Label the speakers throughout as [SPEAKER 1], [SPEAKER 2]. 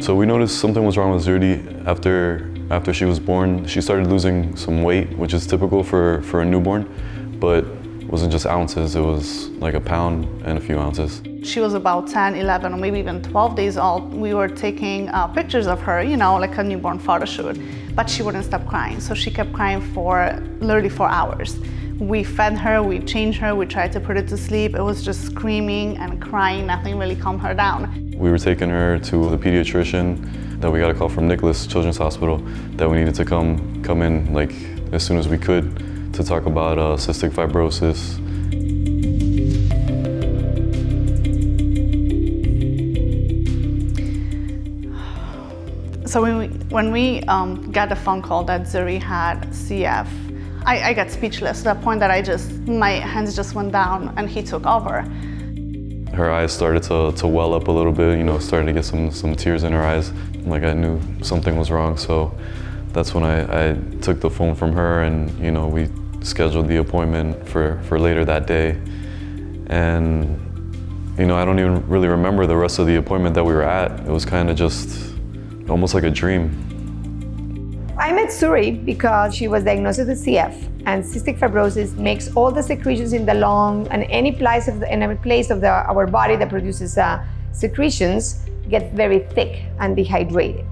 [SPEAKER 1] So we noticed something was wrong with Zuri after she was born. She started losing some weight, which is typical for a newborn, but it wasn't just ounces, it was like a pound and a few ounces.
[SPEAKER 2] She was about 10, 11, or maybe even 12 days old. We were taking pictures of her, like a newborn photo shoot, but she wouldn't stop crying. So she kept crying for literally 4 hours. We fed her, we changed her, we tried to put her to sleep. It was just screaming and crying, nothing really calmed her down.
[SPEAKER 1] We were taking her to the pediatrician that we got a call from Nicholas Children's Hospital that we needed to come in like as soon as we could to talk about cystic fibrosis.
[SPEAKER 2] So when we got the phone call that Zuri had CF, I got speechless to the point that my hands just went down and he took over.
[SPEAKER 1] Her eyes started to well up a little bit, started to get some tears in her eyes. Like I knew something was wrong, so that's when I took the phone from her and we scheduled the appointment for later that day. And I don't even really remember the rest of the appointment that we were at. It was kind of just almost like a dream.
[SPEAKER 3] I met Zuri because she was diagnosed with CF, and cystic fibrosis makes all the secretions in the lung and any place of our body that produces secretions get very thick and dehydrated.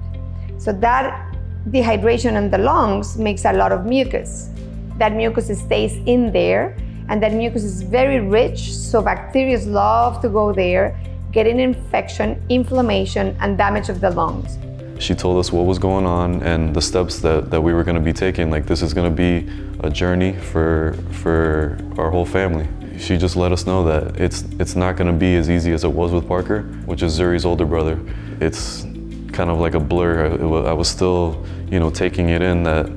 [SPEAKER 3] So that dehydration in the lungs makes a lot of mucus. That mucus stays in there, and that mucus is very rich, so bacteria love to go there, get an infection, inflammation, and damage of the lungs.
[SPEAKER 1] She told us what was going on and the steps that we were going to be taking. Like, this is going to be a journey for our whole family. She just let us know that it's not going to be as easy as it was with Parker, which is Zuri's older brother. It's kind of like a blur. I was still, taking it in that,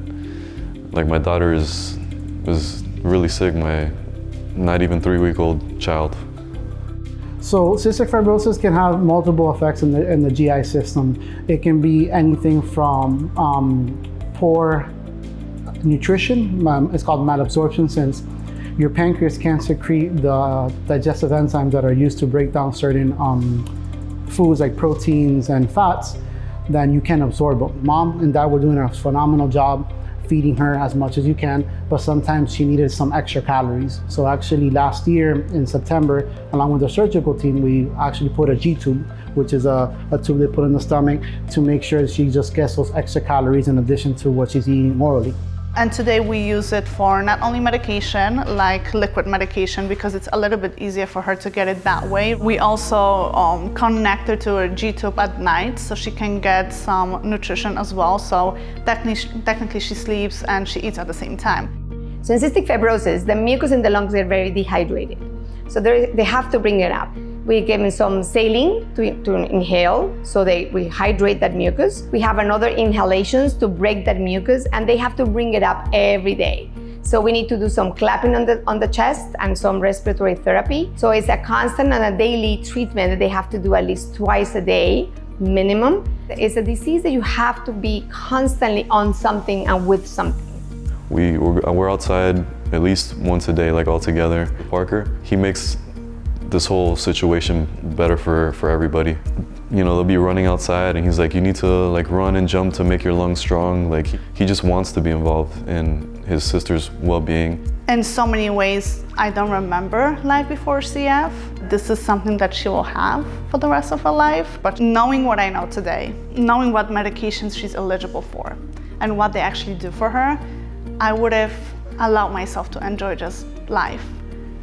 [SPEAKER 1] like, my daughter was really sick, my not even 3-week-old child.
[SPEAKER 4] So cystic fibrosis can have multiple effects in the GI system. It can be anything from poor nutrition, it's called malabsorption, since your pancreas can't secrete the digestive enzymes that are used to break down certain foods like proteins and fats, then you can absorb them. Mom and dad were doing a phenomenal job feeding her as much as you can, but sometimes she needed some extra calories. So actually last year in September, along with the surgical team, we actually put a G-tube, which is a tube they put in the stomach to make sure she just gets those extra calories in addition to what she's eating orally.
[SPEAKER 2] And today we use it for not only medication, like liquid medication, because it's a little bit easier for her to get it that way. We also connect her to a G-tube at night so she can get some nutrition as well. So technically she sleeps and she eats at the same time.
[SPEAKER 3] So in cystic fibrosis, the mucus in the lungs are very dehydrated. So they have to bring it up. We give them some saline to inhale, so we hydrate that mucus. We have another inhalations to break that mucus, and they have to bring it up every day. So we need to do some clapping on the chest and some respiratory therapy. So it's a constant and a daily treatment that they have to do at least twice a day, minimum. It's a disease that you have to be constantly on something and with something.
[SPEAKER 1] We're outside at least once a day, like all together. Parker, he makes this whole situation better for everybody. They'll be running outside and he's like, you need to run and jump to make your lungs strong. Like, he just wants to be involved in his sister's well-being.
[SPEAKER 2] In so many ways, I don't remember life before CF. This is something that she will have for the rest of her life. But knowing what I know today, knowing what medications she's eligible for and what they actually do for her, I would have allowed myself to enjoy just life,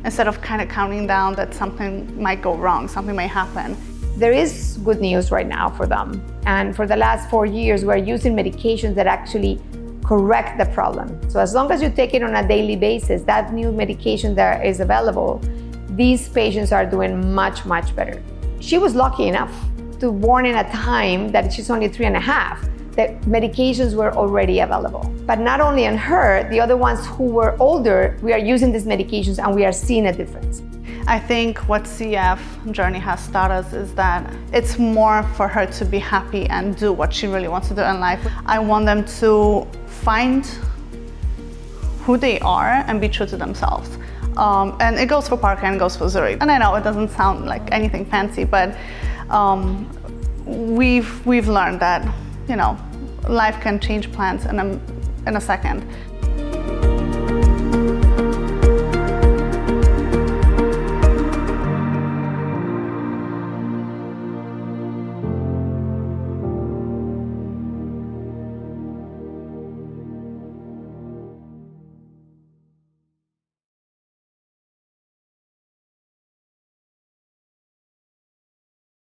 [SPEAKER 2] instead of kind of counting down that something might go wrong, something may happen.
[SPEAKER 3] There is good news right now for them. And for the last 4 years, we're using medications that actually correct the problem. So as long as you take it on a daily basis, that new medication that is available, these patients are doing much, much better. She was lucky enough to born in a time that she's only 3.5. The medications were already available. But not only on her, the other ones who were older, we are using these medications and we are seeing a difference.
[SPEAKER 2] I think what CF journey has taught us is that it's more for her to be happy and do what she really wants to do in life. I want them to find who they are and be true to themselves. And it goes for Parker and it goes for Zuri. And I know it doesn't sound like anything fancy, but we've learned that, life can change plans in a second.